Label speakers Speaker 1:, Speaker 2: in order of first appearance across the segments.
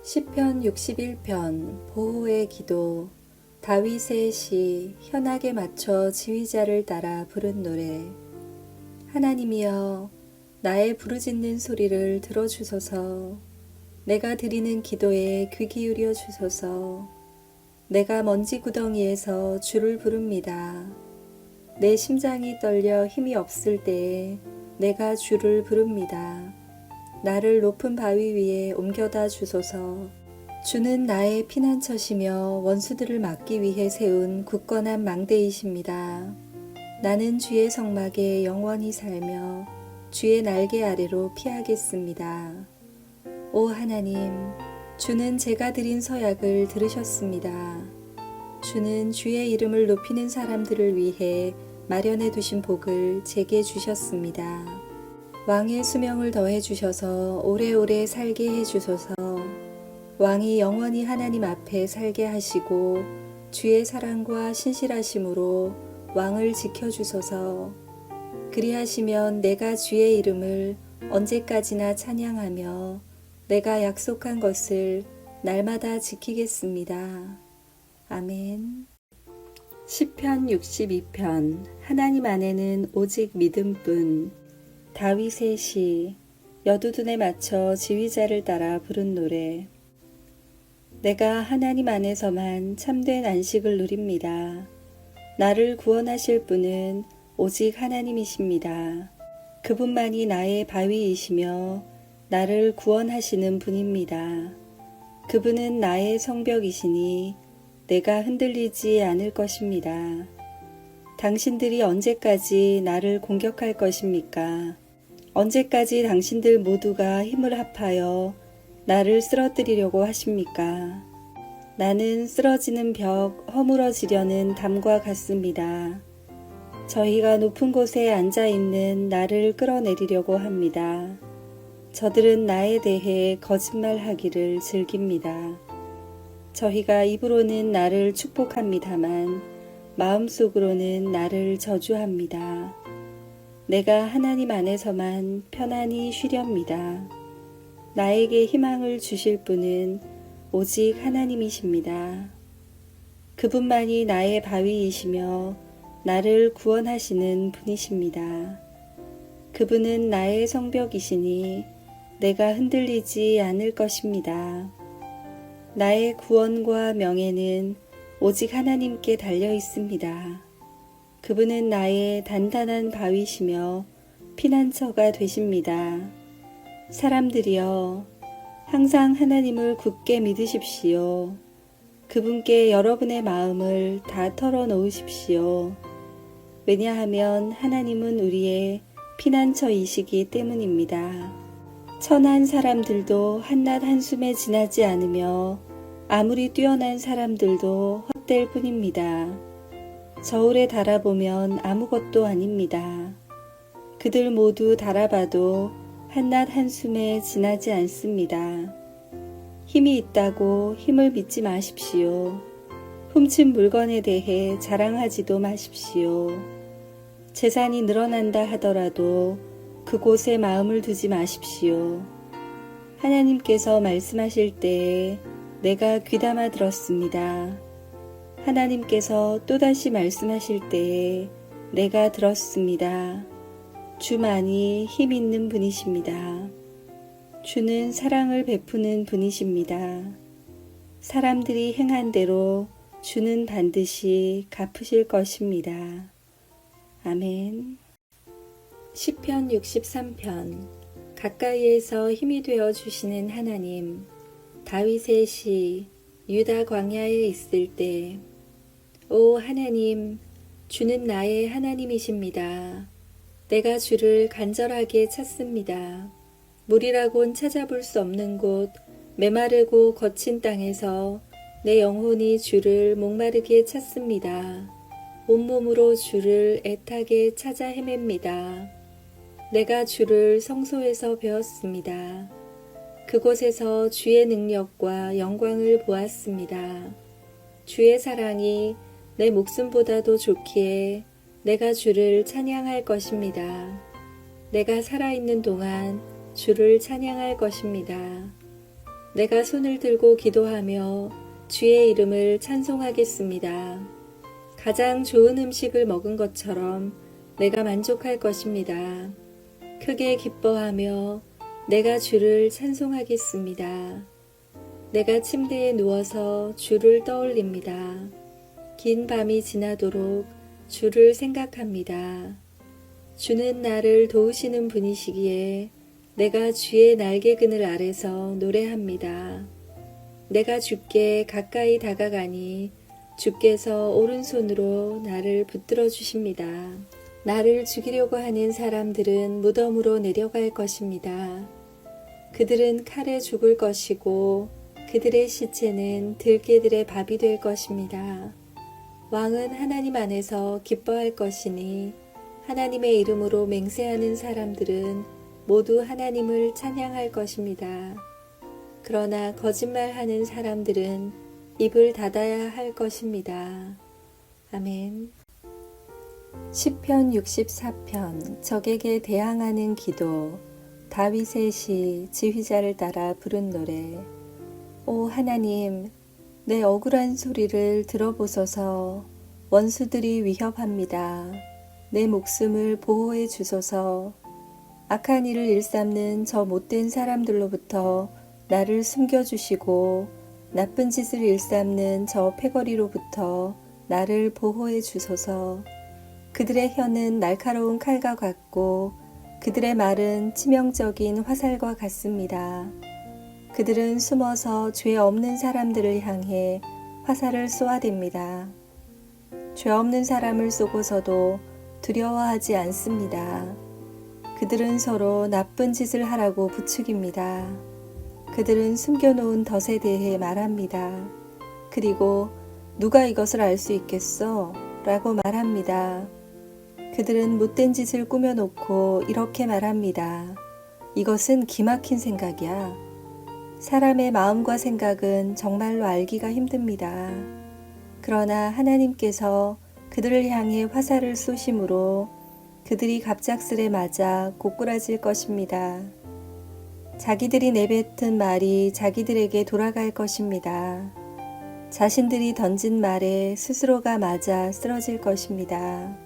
Speaker 1: 시편 61편 보호의 기도. 다윗의 시. 현악에 맞춰 지휘자를 따라 부른 노래. 하나님이여, 나의 부르짖는 소리를 들어주소서. 내가 드리는 기도에 귀 기울여 주소서. 내가 먼지 구덩이에서 주를 부릅니다. 내 심장이 떨려 힘이 없을 때에 내가 주를 부릅니다. 나를 높은 바위 위에 옮겨다 주소서. 주는 나의 피난처시며 원수들을 막기 위해 세운 굳건한 망대이십니다. 나는 주의 성막에 영원히 살며 주의 날개 아래로 피하겠습니다. 오 하나님, 주는 제가 드린 서약을 들으셨습니다. 주는 주의 이름을 높이는 사람들을 위해 마련해 두신 복을 제게 주셨습니다. 왕의 수명을 더해 주셔서 오래오래 살게 해 주소서. 왕이 영원히 하나님 앞에 살게 하시고 주의 사랑과 신실하심으로 왕을 지켜주소서. 그리하시면 내가 주의 이름을 언제까지나 찬양하며 내가 약속한 것을 날마다 지키겠습니다. 아멘. 시편 62편. 하나님 안에는 오직 믿음뿐. 다윗의 시. 여두둔에 맞춰 지휘자를 따라 부른 노래. 내가 하나님 안에서만 참된 안식을 누립니다. 나를 구원하실 분은 오직 하나님이십니다. 그분만이 나의 바위이시며 나를 구원하시는 분입니다. 그분은 나의 성벽이시니 내가 흔들리지 않을 것입니다. 당신들이 언제까지 나를 공격할 것입니까? 언제까지 당신들 모두가 힘을 합하여 나를 쓰러뜨리려고 하십니까? 나는 쓰러지는 벽, 허물어지려는 담과 같습니다. 저희가 높은 곳에 앉아있는 나를 끌어내리려고 합니다. 저들은 나에 대해 거짓말하기를 즐깁니다. 저희가 입으로는 나를 축복합니다만 마음속으로는 나를 저주합니다. 내가 하나님 안에서만 편안히 쉬렵니다. 나에게 희망을 주실 분은 오직 하나님이십니다. 그분만이 나의 바위이시며 나를 구원하시는 분이십니다. 그분은 나의 성벽이시니 내가 흔들리지 않을 것입니다. 나의 구원과 명예는 오직 하나님께 달려 있습니다. 그분은 나의 단단한 바위시며 피난처가 되십니다. 사람들이여, 항상 하나님을 굳게 믿으십시오. 그분께 여러분의 마음을 다 털어놓으십시오. 왜냐하면 하나님은 우리의 피난처이시기 때문입니다. 선한 사람들도 한낱 한숨에 지나지 않으며 아무리 뛰어난 사람들도 헛될 뿐입니다. 저울에 달아보면 아무것도 아닙니다. 그들 모두 달아봐도 한낱 한숨에 지나지 않습니다. 힘이 있다고 힘을 믿지 마십시오. 훔친 물건에 대해 자랑하지도 마십시오. 재산이 늘어난다 하더라도 그곳에 마음을 두지 마십시오. 하나님께서 말씀하실 때에 내가 귀담아 들었습니다. 하나님께서 또다시 말씀하실 때에 내가 들었습니다. 주만이 힘 있는 분이십니다. 주는 사랑을 베푸는 분이십니다. 사람들이 행한 대로 주는 반드시 갚으실 것입니다. 아멘. 시편 63편. 가까이에서 힘이 되어 주시는 하나님. 다윗의 시. 유다 광야에 있을 때. 오 하나님, 주는 나의 하나님이십니다. 내가 주를 간절하게 찾습니다. 물이라곤 찾아볼 수 없는 곳, 메마르고 거친 땅에서 내 영혼이 주를 목마르게 찾습니다. 온몸으로 주를 애타게 찾아 헤맵니다. 내가 주를 성소에서 배웠습니다. 그곳에서 주의 능력과 영광을 보았습니다. 주의 사랑이 내 목숨보다도 좋기에 내가 주를 찬양할 것입니다. 내가 살아있는 동안 주를 찬양할 것입니다. 내가 손을 들고 기도하며 주의 이름을 찬송하겠습니다. 가장 좋은 음식을 먹은 것처럼 내가 만족할 것입니다. 크게 기뻐하며 내가 주를 찬송하겠습니다. 내가 침대에 누워서 주를 떠올립니다. 긴 밤이 지나도록 주를 생각합니다. 주는 나를 도우시는 분이시기에 내가 주의 날개그늘 아래서 노래합니다. 내가 주께 가까이 다가가니 주께서 오른손으로 나를 붙들어 주십니다. 나를 죽이려고 하는 사람들은 무덤으로 내려갈 것입니다. 그들은 칼에 죽을 것이고 그들의 시체는 들개들의 밥이 될 것입니다. 왕은 하나님 안에서 기뻐할 것이니 하나님의 이름으로 맹세하는 사람들은 모두 하나님을 찬양할 것입니다. 그러나 거짓말하는 사람들은 입을 닫아야 할 것입니다. 아멘. 시편 64편 적에게 대항하는 기도. 다윗의 시 지휘자를 따라 부른 노래. 오 하나님, 내 억울한 소리를 들어보소서. 원수들이 위협합니다. 내 목숨을 보호해 주소서. 악한 일을 일삼는 저 못된 사람들로부터 나를 숨겨주시고 나쁜 짓을 일삼는 저 패거리로부터 나를 보호해 주소서. 그들의 혀는 날카로운 칼과 같고 그들의 말은 치명적인 화살과 같습니다. 그들은 숨어서 죄 없는 사람들을 향해 화살을 쏘아댑니다. 죄 없는 사람을 쏘고서도 두려워하지 않습니다. 그들은 서로 나쁜 짓을 하라고 부추깁니다. 그들은 숨겨놓은 덫에 대해 말합니다. 그리고 누가 이것을 알 수 있겠어? 라고 말합니다. 그들은 못된 짓을 꾸며놓고 이렇게 말합니다. 이것은 기막힌 생각이야. 사람의 마음과 생각은 정말로 알기가 힘듭니다. 그러나 하나님께서 그들을 향해 화살을 쏘심으로 그들이 갑작스레 맞아 고꾸라질 것입니다. 자기들이 내뱉은 말이 자기들에게 돌아갈 것입니다. 자신들이 던진 말에 스스로가 맞아 쓰러질 것입니다.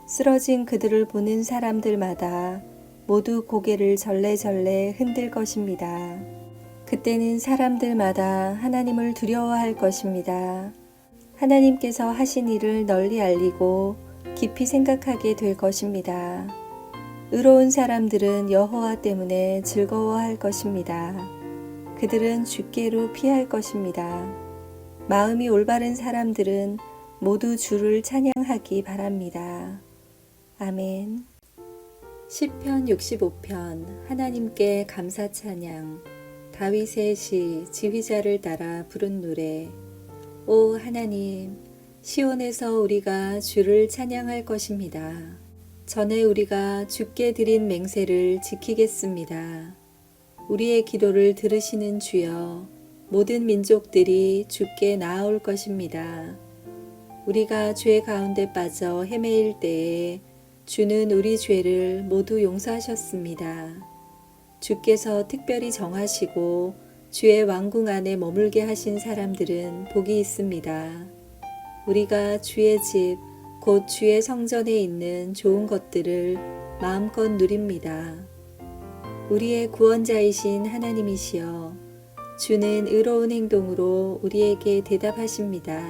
Speaker 1: 쓰러진 그들을 보는 사람들마다 모두 고개를 절레절레 흔들 것입니다. 그때는 사람들마다 하나님을 두려워할 것입니다. 하나님께서 하신 일을 널리 알리고 깊이 생각하게 될 것입니다. 의로운 사람들은 여호와 때문에 즐거워할 것입니다. 그들은 주께로 피할 것입니다. 마음이 올바른 사람들은 모두 주를 찬양하기 바랍니다. 아멘. 시편 65편 하나님께 감사 찬양. 다윗의 시 지휘자를 따라 부른 노래. 오 하나님, 시온에서 우리가 주를 찬양할 것입니다. 전에 우리가 주께 드린 맹세를 지키겠습니다. 우리의 기도를 들으시는 주여, 모든 민족들이 주께 나아올 것입니다. 우리가 죄 가운데 빠져 헤매일 때에 주는 우리 죄를 모두 용서하셨습니다. 주께서 특별히 정하시고 주의 왕궁 안에 머물게 하신 사람들은 복이 있습니다. 우리가 주의 집, 곧 주의 성전에 있는 좋은 것들을 마음껏 누립니다. 우리의 구원자이신 하나님이시여, 주는 의로운 행동으로 우리에게 대답하십니다.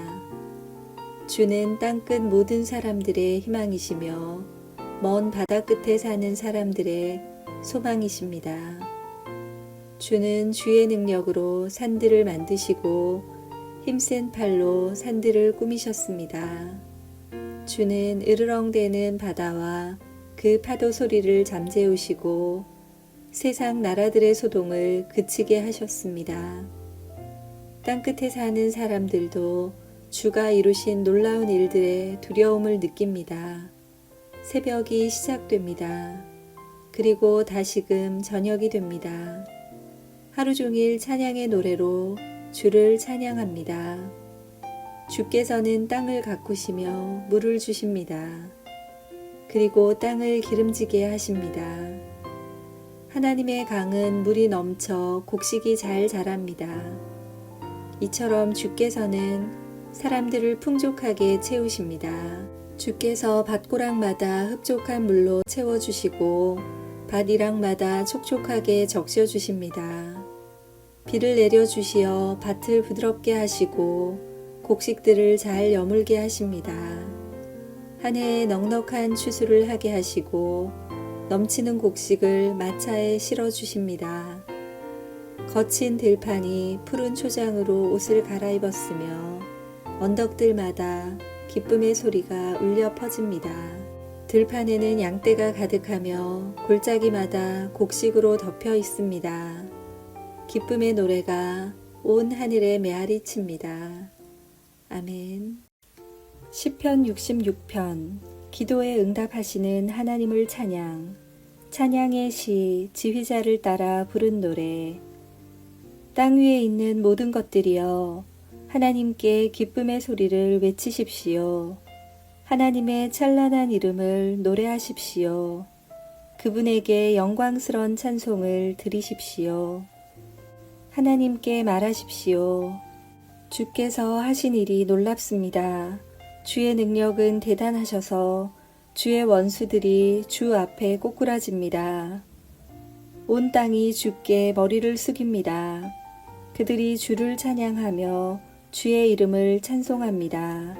Speaker 1: 주는 땅끝 모든 사람들의 희망이시며 먼 바다 끝에 사는 사람들의 소망이십니다. 주는 주의 능력으로 산들을 만드시고 힘센 팔로 산들을 꾸미셨습니다. 주는 으르렁대는 바다와 그 파도 소리를 잠재우시고 세상 나라들의 소동을 그치게 하셨습니다. 땅끝에 사는 사람들도 주가 이루신 놀라운 일들에 두려움을 느낍니다. 새벽이 시작됩니다. 그리고 다시금 저녁이 됩니다. 하루 종일 찬양의 노래로 주를 찬양합니다. 주께서는 땅을 가꾸시며 물을 주십니다. 그리고 땅을 기름지게 하십니다. 하나님의 강은 물이 넘쳐 곡식이 잘 자랍니다. 이처럼 주께서는 사람들을 풍족하게 채우십니다. 주께서 밭고랑마다 흡족한 물로 채워주시고 밭이랑마다 촉촉하게 적셔주십니다. 비를 내려주시어 밭을 부드럽게 하시고 곡식들을 잘 여물게 하십니다. 한 해에 넉넉한 추수를 하게 하시고 넘치는 곡식을 마차에 실어주십니다. 거친 들판이 푸른 초장으로 옷을 갈아입었으며 언덕들마다 기쁨의 소리가 울려 퍼집니다. 들판에는 양떼가 가득하며 골짜기마다 곡식으로 덮여 있습니다. 기쁨의 노래가 온 하늘에 메아리 칩니다. 아멘. 시편 66편 기도에 응답하시는 하나님을 찬양. 찬양의 시 지휘자를 따라 부른 노래. 땅 위에 있는 모든 것들이여 하나님께 기쁨의 소리를 외치십시오. 하나님의 찬란한 이름을 노래하십시오. 그분에게 영광스러운 찬송을 드리십시오. 하나님께 말하십시오. 주께서 하신 일이 놀랍습니다. 주의 능력은 대단하셔서 주의 원수들이 주 앞에 꼬꾸라집니다. 온 땅이 주께 머리를 숙입니다. 그들이 주를 찬양하며 주의 이름을 찬송합니다.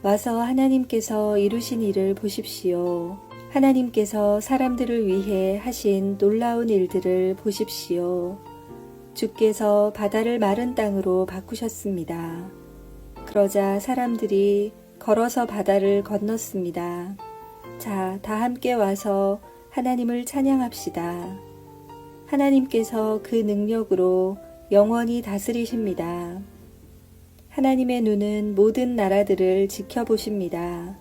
Speaker 1: 와서 하나님께서 이루신 일을 보십시오. 하나님께서 사람들을 위해 하신 놀라운 일들을 보십시오. 주께서 바다를 마른 땅으로 바꾸셨습니다. 그러자 사람들이 걸어서 바다를 건넜습니다. 자, 다 함께 와서 하나님을 찬양합시다. 하나님께서 그 능력으로 영원히 다스리십니다. 하나님의 눈은 모든 나라들을 지켜보십니다.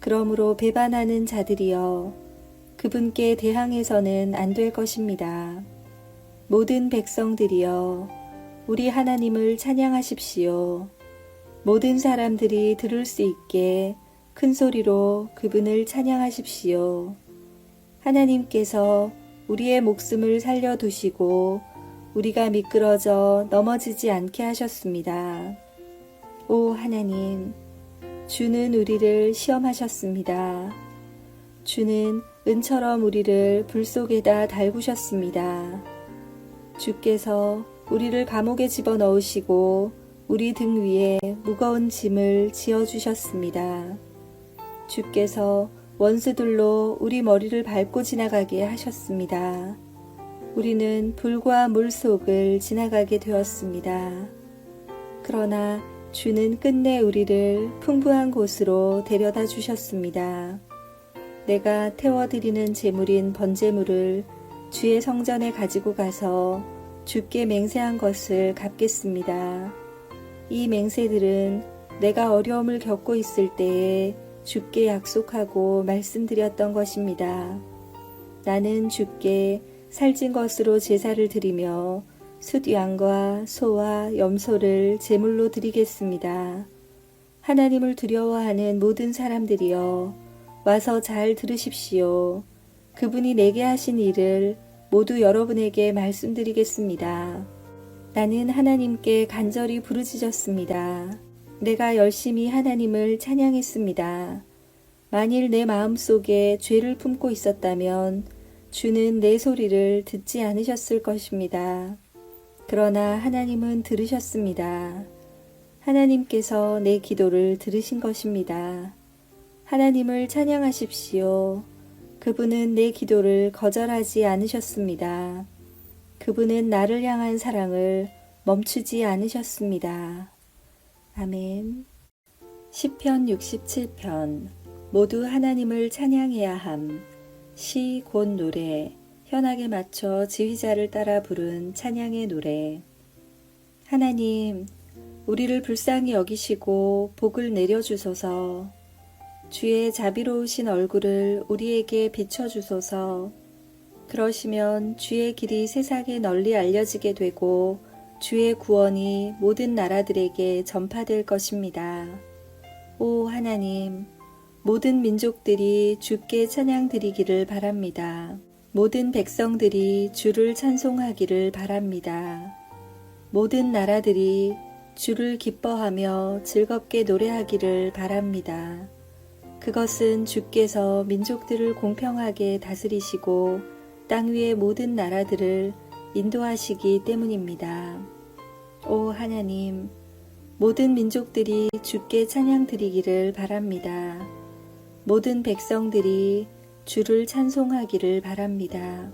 Speaker 1: 그러므로 배반하는 자들이여 그분께 대항해서는 안 될 것입니다. 모든 백성들이여 우리 하나님을 찬양하십시오. 모든 사람들이 들을 수 있게 큰 소리로 그분을 찬양하십시오. 하나님께서 우리의 목숨을 살려두시고 우리가 미끄러져 넘어지지 않게 하셨습니다. 오 하나님, 주는 우리를 시험하셨습니다. 주는 은처럼 우리를 불 속에다 달구셨습니다. 주께서 우리를 감옥에 집어넣으시고 우리 등 위에 무거운 짐을 지어주셨습니다. 주께서 원수들로 우리 머리를 밟고 지나가게 하셨습니다. 우리는 불과 물 속을 지나가게 되었습니다. 그러나 주는 끝내 우리를 풍부한 곳으로 데려다 주셨습니다. 내가 태워드리는 제물인 번제물을 주의 성전에 가지고 가서 주께 맹세한 것을 갚겠습니다. 이 맹세들은 내가 어려움을 겪고 있을 때에 주께 약속하고 말씀드렸던 것입니다. 나는 주께 살찐 것으로 제사를 드리며 숫양과 소와 염소를 제물로 드리겠습니다. 하나님을 두려워하는 모든 사람들이여 와서 잘 들으십시오. 그분이 내게 하신 일을 모두 여러분에게 말씀드리겠습니다. 나는 하나님께 간절히 부르짖었습니다. 내가 열심히 하나님을 찬양했습니다. 만일 내 마음속에 죄를 품고 있었다면 주는 내 소리를 듣지 않으셨을 것입니다. 그러나 하나님은 들으셨습니다. 하나님께서 내 기도를 들으신 것입니다. 하나님을 찬양하십시오. 그분은 내 기도를 거절하지 않으셨습니다. 그분은 나를 향한 사랑을 멈추지 않으셨습니다. 아멘. 시편 67편 모두 하나님을 찬양해야 함. 시 곧 노래. 현악에 맞춰 지휘자를 따라 부른 찬양의 노래. 하나님, 우리를 불쌍히 여기시고 복을 내려주소서. 주의 자비로우신 얼굴을 우리에게 비춰주소서. 그러시면 주의 길이 세상에 널리 알려지게 되고 주의 구원이 모든 나라들에게 전파될 것입니다. 오 하나님, 모든 민족들이 주께 찬양 드리기를 바랍니다. 모든 백성들이 주를 찬송하기를 바랍니다. 모든 나라들이 주를 기뻐하며 즐겁게 노래하기를 바랍니다. 그것은 주께서 민족들을 공평하게 다스리시고 땅 위의 모든 나라들을 인도하시기 때문입니다. 오 하나님, 모든 민족들이 주께 찬양 드리기를 바랍니다. 모든 백성들이 주를 찬송하기를 바랍니다.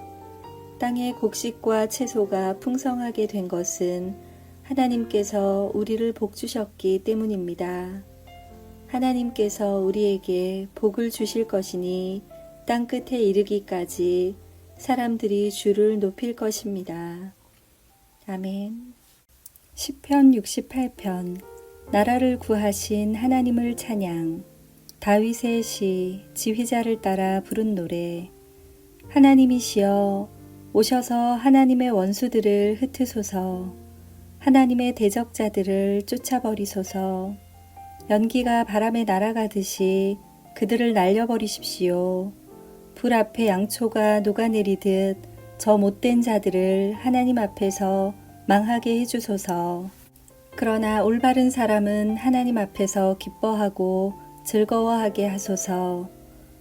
Speaker 1: 땅의 곡식과 채소가 풍성하게 된 것은 하나님께서 우리를 복주셨기 때문입니다. 하나님께서 우리에게 복을 주실 것이니 땅 끝에 이르기까지 사람들이 주를 높일 것입니다. 아멘. 시편 68편 나라를 구하신 하나님을 찬양. 다윗의 시 지휘자를 따라 부른 노래. 하나님이시여 오셔서 하나님의 원수들을 흩으소서. 하나님의 대적자들을 쫓아버리소서. 연기가 바람에 날아가듯이 그들을 날려버리십시오. 불 앞에 양초가 녹아내리듯 저 못된 자들을 하나님 앞에서 망하게 해주소서. 그러나 올바른 사람은 하나님 앞에서 기뻐하고 즐거워하게 하소서.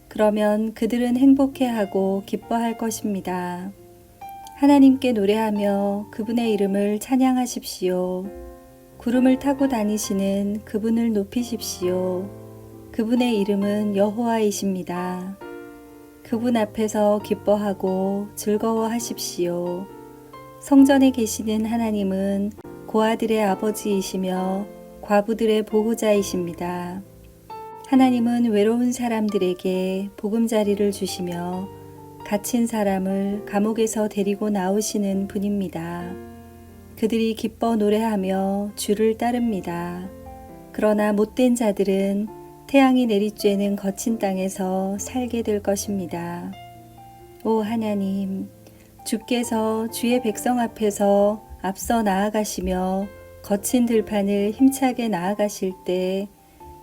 Speaker 1: 그러면 그들은 행복해하고 기뻐할 것입니다. 하나님께 노래하며 그분의 이름을 찬양하십시오. 구름을 타고 다니시는 그분을 높이십시오. 그분의 이름은 여호와이십니다. 그분 앞에서 기뻐하고 즐거워하십시오. 성전에 계시는 하나님은 고아들의 아버지이시며 과부들의 보호자이십니다. 하나님은 외로운 사람들에게 보금자리를 주시며 갇힌 사람을 감옥에서 데리고 나오시는 분입니다. 그들이 기뻐 노래하며 주를 따릅니다. 그러나 못된 자들은 태양이 내리쬐는 거친 땅에서 살게 될 것입니다. 오 하나님, 주께서 주의 백성 앞에서 앞서 나아가시며 거친 들판을 힘차게 나아가실 때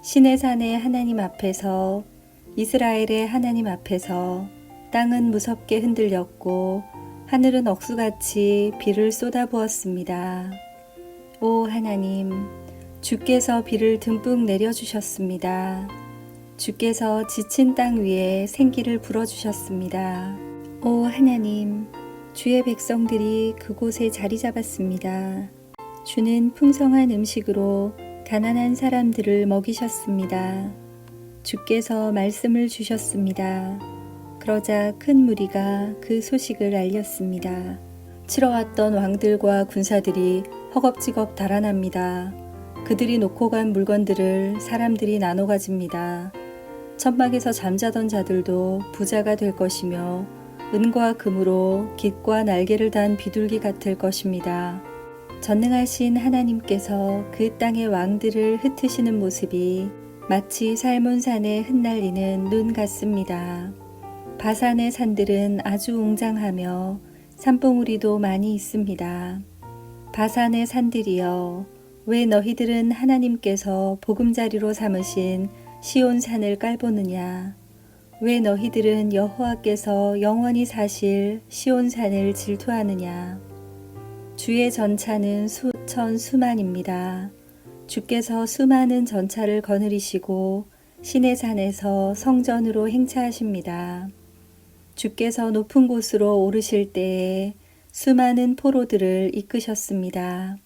Speaker 1: 신의 산의 하나님 앞에서 이스라엘의 하나님 앞에서 땅은 무섭게 흔들렸고 하늘은 억수같이 비를 쏟아부었습니다. 오 하나님, 주께서 비를 듬뿍 내려주셨습니다. 주께서 지친 땅 위에 생기를 불어주셨습니다. 오 하나님, 주의 백성들이 그곳에 자리 잡았습니다. 주는 풍성한 음식으로 가난한 사람들을 먹이셨습니다. 주께서 말씀을 주셨습니다. 그러자 큰 무리가 그 소식을 알렸습니다. 치러왔던 왕들과 군사들이 허겁지겁 달아납니다. 그들이 놓고 간 물건들을 사람들이 나눠 가집니다. 천막에서 잠자던 자들도 부자가 될 것이며 은과 금으로 깃과 날개를 단 비둘기 같을 것입니다. 전능하신 하나님께서 그 땅의 왕들을 흩으시는 모습이 마치 살몬산에 흩날리는 눈 같습니다. 바산의 산들은 아주 웅장하며 산봉우리도 많이 있습니다. 바산의 산들이여, 왜 너희들은 하나님께서 보금자리로 삼으신 시온산을 깔보느냐? 왜 너희들은 여호와께서 영원히 사실 시온산을 질투하느냐? 주의 전차는 수천 수만입니다. 주께서 수많은 전차를 거느리시고 신의 산에서 성전으로 행차하십니다. 주께서 높은 곳으로 오르실 때에 수많은 포로들을 이끄셨습니다.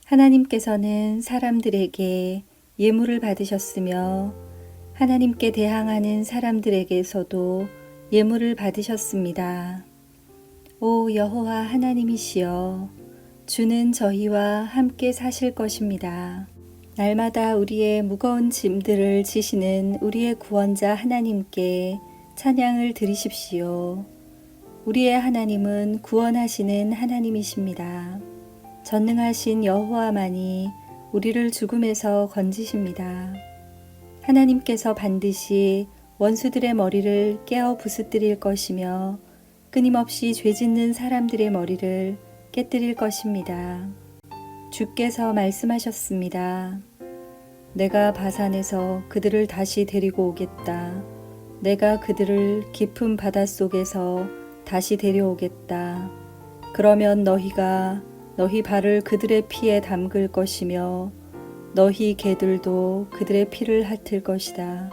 Speaker 1: 하나님께서는 사람들에게 예물을 받으셨으며 하나님께 대항하는 사람들에게서도 예물을 받으셨습니다. 오 여호와 하나님이시여, 주는 저희와 함께 사실 것입니다. 날마다 우리의 무거운 짐들을 지시는 우리의 구원자 하나님께 찬양을 드리십시오. 우리의 하나님은 구원하시는 하나님이십니다. 전능하신 여호와만이 우리를 죽음에서 건지십니다. 하나님께서 반드시 원수들의 머리를 깨어 부수뜨릴 것이며 끊임없이 죄짓는 사람들의 머리를 깨뜨릴 것입니다. 주께서 말씀하셨습니다. 내가 바산에서 그들을 다시 데리고 오겠다. 내가 그들을 깊은 바닷속에서 다시 데려오겠다. 그러면 너희가 너희 발을 그들의 피에 담글 것이며 너희 개들도 그들의 피를 핥을 것이다.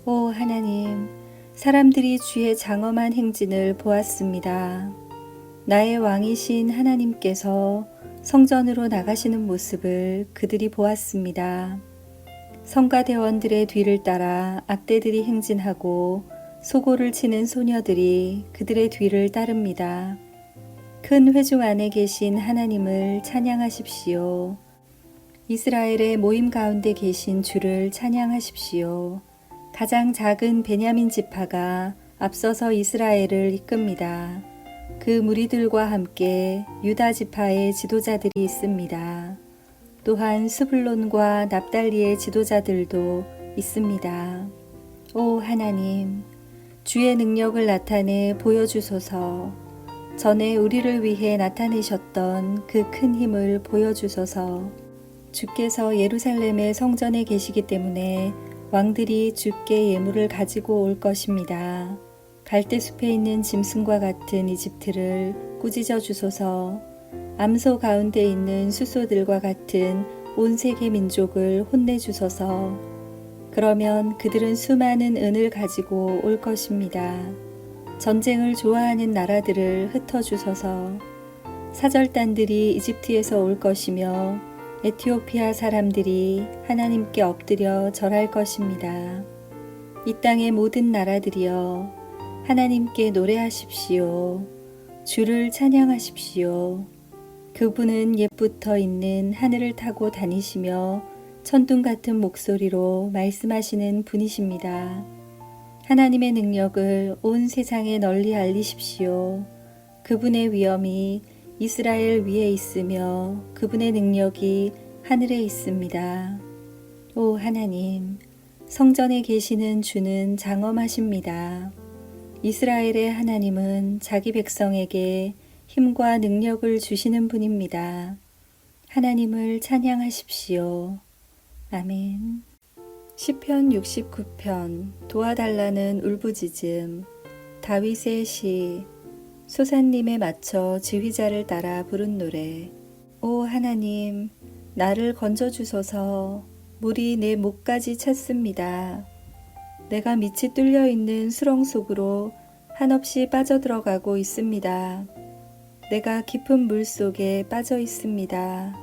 Speaker 1: 오 하나님, 사람들이 주의 장엄한 행진을 보았습니다. 나의 왕이신 하나님께서 성전으로 나가시는 모습을 그들이 보았습니다. 성가대원들의 뒤를 따라 악대들이 행진하고 소고를 치는 소녀들이 그들의 뒤를 따릅니다. 큰 회중 안에 계신 하나님을 찬양하십시오. 이스라엘의 모임 가운데 계신 주를 찬양하십시오. 가장 작은 베냐민 지파가 앞서서 이스라엘을 이끕니다. 그 무리들과 함께 유다 지파의 지도자들이 있습니다. 또한 스불론과 납달리의 지도자들도 있습니다. 오 하나님, 주의 능력을 나타내 보여주소서. 전에 우리를 위해 나타내셨던 그 큰 힘을 보여주소서. 주께서 예루살렘의 성전에 계시기 때문에 왕들이 주께 예물을 가지고 올 것입니다. 갈대숲에 있는 짐승과 같은 이집트를 꾸짖어 주소서. 암소 가운데 있는 수소들과 같은 온 세계 민족을 혼내주소서. 그러면 그들은 수많은 은을 가지고 올 것입니다. 전쟁을 좋아하는 나라들을 흩어주소서. 사절단들이 이집트에서 올 것이며 에티오피아 사람들이 하나님께 엎드려 절할 것입니다. 이 땅의 모든 나라들이여 하나님께 노래하십시오. 주를 찬양하십시오. 그분은 옛부터 있는 하늘을 타고 다니시며 천둥 같은 목소리로 말씀하시는 분이십니다. 하나님의 능력을 온 세상에 널리 알리십시오. 그분의 위엄이 이스라엘 위에 있으며 그분의 능력이 하늘에 있습니다. 오 하나님, 성전에 계시는 주는 장엄하십니다. 이스라엘의 하나님은 자기 백성에게 힘과 능력을 주시는 분입니다. 하나님을 찬양하십시오. 아멘. 시편 69편 도와달라는 울부짖음. 다윗의 시. 소산님에 맞춰 지휘자를 따라 부른 노래. 오 하나님, 나를 건져주소서. 물이 내 목까지 찼습니다. 내가 밑이 뚫려 있는 수렁 속으로 한없이 빠져들어가고 있습니다. 내가 깊은 물 속에 빠져 있습니다.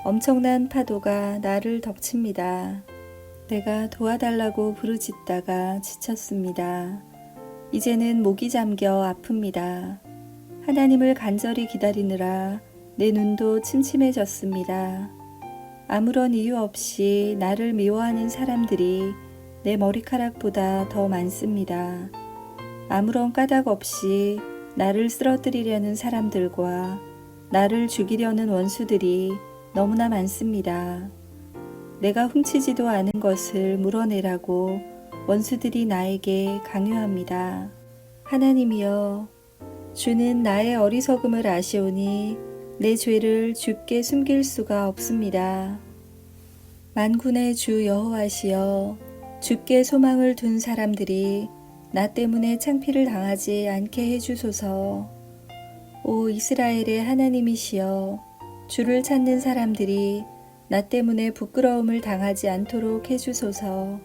Speaker 1: 엄청난 파도가 나를 덮칩니다. 내가 도와달라고 부르짖다가 지쳤습니다. 이제는 목이 잠겨 아픕니다. 하나님을 간절히 기다리느라 내 눈도 침침해졌습니다. 아무런 이유 없이 나를 미워하는 사람들이 내 머리카락보다 더 많습니다. 아무런 까닭 없이 나를 쓰러뜨리려는 사람들과 나를 죽이려는 원수들이 너무나 많습니다. 내가 훔치지도 않은 것을 물어내라고 원수들이 나에게 강요합니다. 하나님이여, 주는 나의 어리석음을 아시오니 내 죄를 주께 숨길 수가 없습니다. 만군의 주 여호와시여, 주께 소망을 둔 사람들이 나 때문에 창피를 당하지 않게 해주소서. 오 이스라엘의 하나님이시여, 주를 찾는 사람들이 나 때문에 부끄러움을 당하지 않도록 해주소서.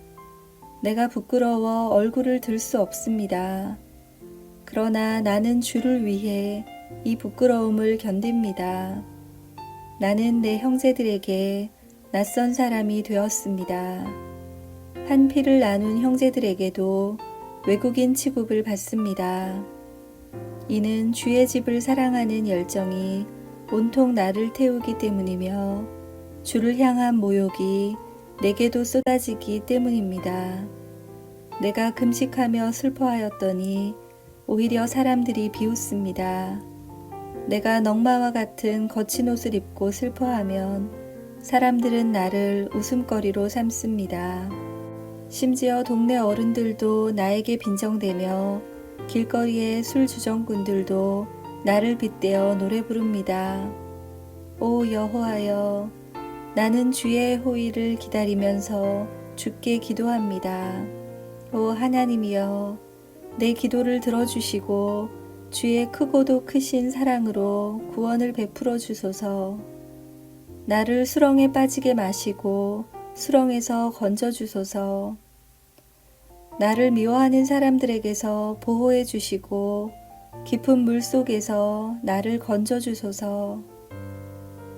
Speaker 1: 내가 부끄러워 얼굴을 들 수 없습니다. 그러나 나는 주를 위해 이 부끄러움을 견딥니다. 나는 내 형제들에게 낯선 사람이 되었습니다. 한 피를 나눈 형제들에게도 외국인 취급을 받습니다. 이는 주의 집을 사랑하는 열정이 온통 나를 태우기 때문이며 주를 향한 모욕이 내게도 쏟아지기 때문입니다. 내가 금식하며 슬퍼하였더니 오히려 사람들이 비웃습니다. 내가 넝마와 같은 거친 옷을 입고 슬퍼하면 사람들은 나를 웃음거리로 삼습니다. 심지어 동네 어른들도 나에게 빈정대며 길거리의 술주정꾼들도 나를 빗대어 노래 부릅니다. 오 여호와여, 나는 주의 호의를 기다리면서 주께 기도합니다. 오 하나님이여, 내 기도를 들어주시고 주의 크고도 크신 사랑으로 구원을 베풀어 주소서. 나를 수렁에 빠지게 마시고 수렁에서 건져 주소서. 나를 미워하는 사람들에게서 보호해 주시고 깊은 물 속에서 나를 건져 주소서.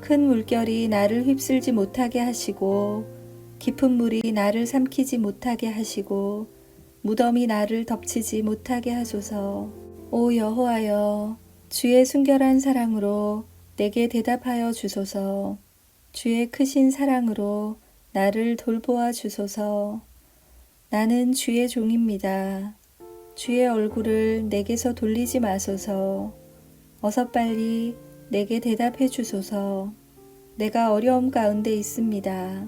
Speaker 1: 큰 물결이 나를 휩쓸지 못하게 하시고 깊은 물이 나를 삼키지 못하게 하시고 무덤이 나를 덮치지 못하게 하소서. 오 여호와여, 주의 순결한 사랑으로 내게 대답하여 주소서. 주의 크신 사랑으로 나를 돌보아 주소서. 나는 주의 종입니다. 주의 얼굴을 내게서 돌리지 마소서. 어서 빨리 내게 대답해 주소서. 내가 어려움 가운데 있습니다.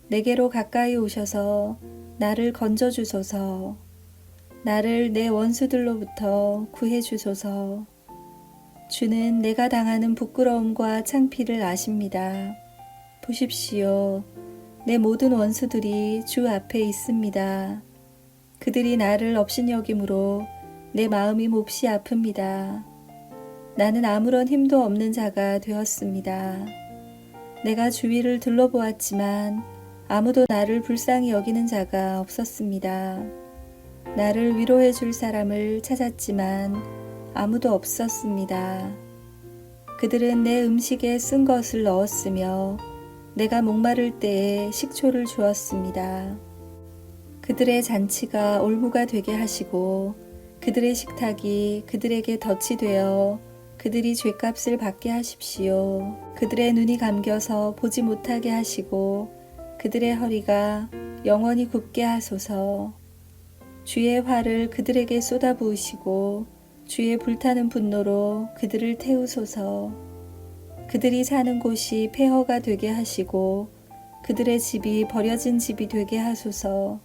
Speaker 1: 내게로 가까이 오셔서 나를 건져 주소서. 나를 내 원수들로부터 구해 주소서. 주는 내가 당하는 부끄러움과 창피를 아십니다. 보십시오. 내 모든 원수들이 주 앞에 있습니다. 그들이 나를 업신여김으로 내 마음이 몹시 아픕니다. 나는 아무런 힘도 없는 자가 되었습니다. 내가 주위를 둘러보았지만 아무도 나를 불쌍히 여기는 자가 없었습니다. 나를 위로해 줄 사람을 찾았지만 아무도 없었습니다. 그들은 내 음식에 쓴 것을 넣었으며 내가 목마를 때에 식초를 주었습니다. 그들의 잔치가 올무가 되게 하시고 그들의 식탁이 그들에게 덫이 되어 그들이 죗값을 받게 하십시오. 그들의 눈이 감겨서 보지 못하게 하시고 그들의 허리가 영원히 굽게 하소서. 주의 화를 그들에게 쏟아부으시고 주의 불타는 분노로 그들을 태우소서. 그들이 사는 곳이 폐허가 되게 하시고 그들의 집이 버려진 집이 되게 하소서.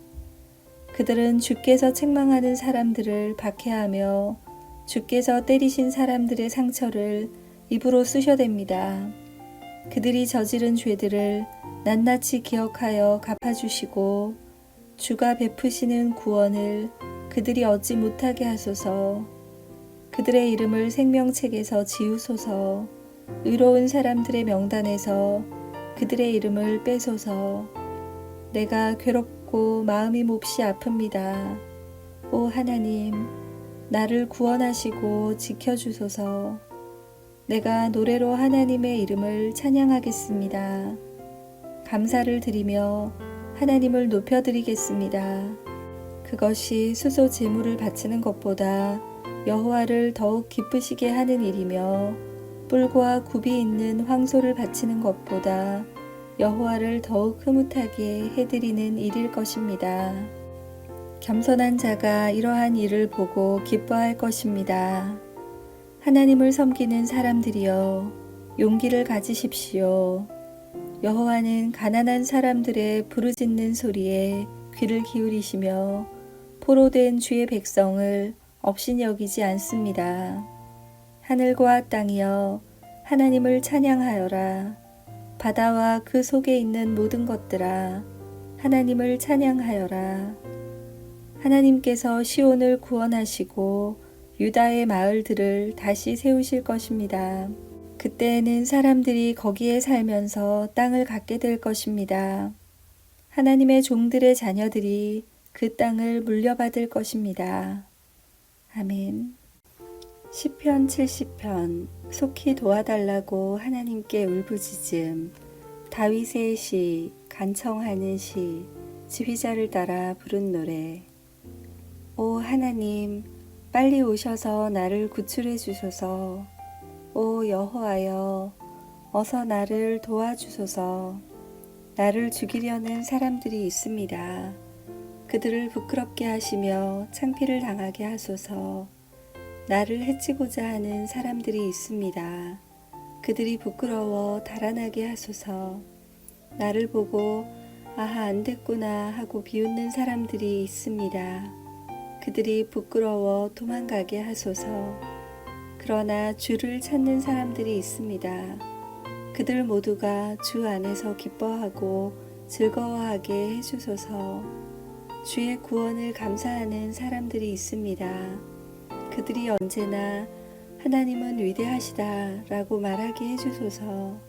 Speaker 1: 그들은 주께서 책망하는 사람들을 박해하며 주께서 때리신 사람들의 상처를 입으로 쑤셔댑니다. 그들이 저지른 죄들을 낱낱이 기억하여 갚아주시고 주가 베푸시는 구원을 그들이 얻지 못하게 하소서. 그들의 이름을 생명책에서 지우소서. 의로운 사람들의 명단에서 그들의 이름을 빼소서. 내가 괴롭고 마음이 몹시 아픕니다. 오 하나님, 나를 구원하시고 지켜주소서. 내가 노래로 하나님의 이름을 찬양하겠습니다. 감사를 드리며 하나님을 높여드리겠습니다. 그것이 수소 제물을 바치는 것보다 여호와를 더욱 기쁘시게 하는 일이며 뿔과 굽이 있는 황소를 바치는 것보다 여호와를 더욱 흐뭇하게 해드리는 일일 것입니다. 겸손한 자가 이러한 일을 보고 기뻐할 것입니다. 하나님을 섬기는 사람들이여, 용기를 가지십시오. 여호와는 가난한 사람들의 부르짖는 소리에 귀를 기울이시며 포로된 주의 백성을 업신여기지 않습니다. 하늘과 땅이여, 하나님을 찬양하여라. 바다와 그 속에 있는 모든 것들아, 하나님을 찬양하여라. 하나님께서 시온을 구원하시고 유다의 마을들을 다시 세우실 것입니다. 그때에는 사람들이 거기에 살면서 땅을 갖게 될 것입니다. 하나님의 종들의 자녀들이 그 땅을 물려받을 것입니다. 아멘. 시편 70편. 속히 도와달라고 하나님께 울부짖음. 다윗의 시, 간청하는 시, 지휘자를 따라 부른 노래. 오 하나님, 빨리 오셔서 나를 구출해 주소서. 오 여호와여, 어서 나를 도와주소서. 나를 죽이려는 사람들이 있습니다. 그들을 부끄럽게 하시며 창피를 당하게 하소서. 나를 해치고자 하는 사람들이 있습니다. 그들이 부끄러워 달아나게 하소서. 나를 보고 아하 안 됐구나 하고 비웃는 사람들이 있습니다. 그들이 부끄러워 도망가게 하소서. 그러나 주를 찾는 사람들이 있습니다. 그들 모두가 주 안에서 기뻐하고 즐거워하게 해주소서. 주의 구원을 감사하는 사람들이 있습니다. 그들이 언제나 하나님은 위대하시다 라고 말하게 해주소서.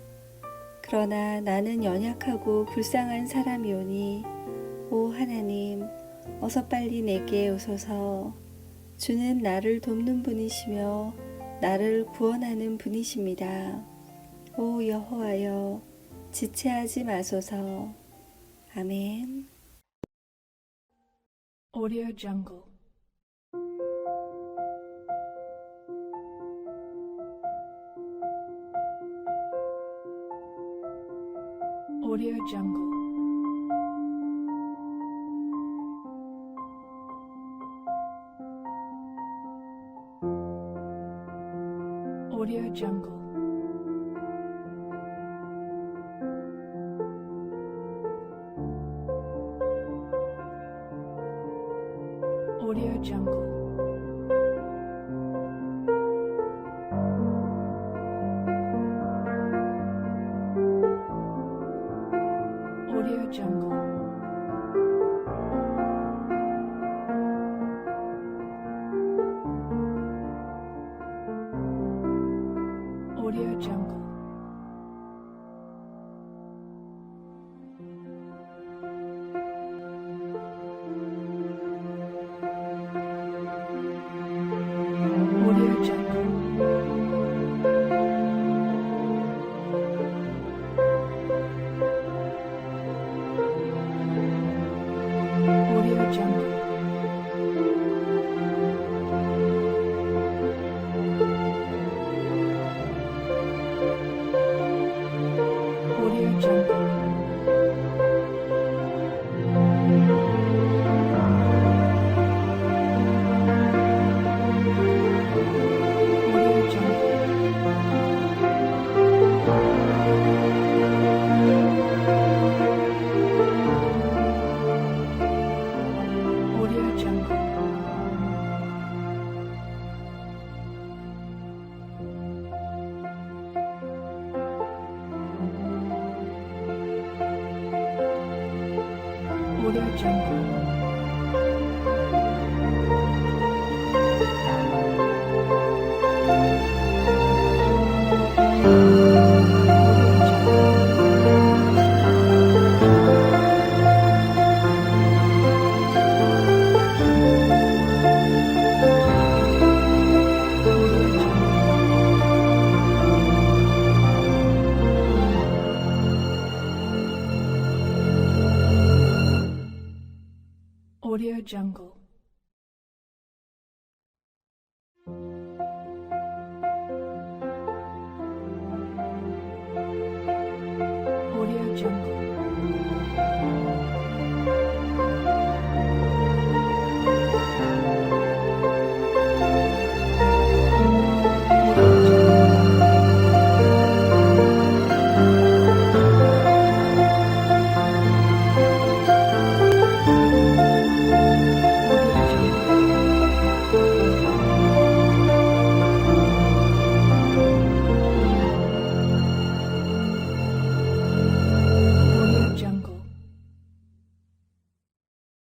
Speaker 1: 그러나 나는 연약하고 불쌍한 사람이오니 오 하나님, 어서 빨리 내게 오소서. 주는 나를 돕는 분이시며 나를 구원하는 분이십니다. 오 여호와여, 지체하지 마소서. 아멘.
Speaker 2: Audio Jungle. Audio Jungle. Audio Jungle. Audio Jungle. Audio Jungle. Audio Jungle. Audio Jungle. Audio Jungle. Audio Jungle. Audio Jungle. Audio Jungle. Audio Jungle. Audio Jungle. Audio Jungle.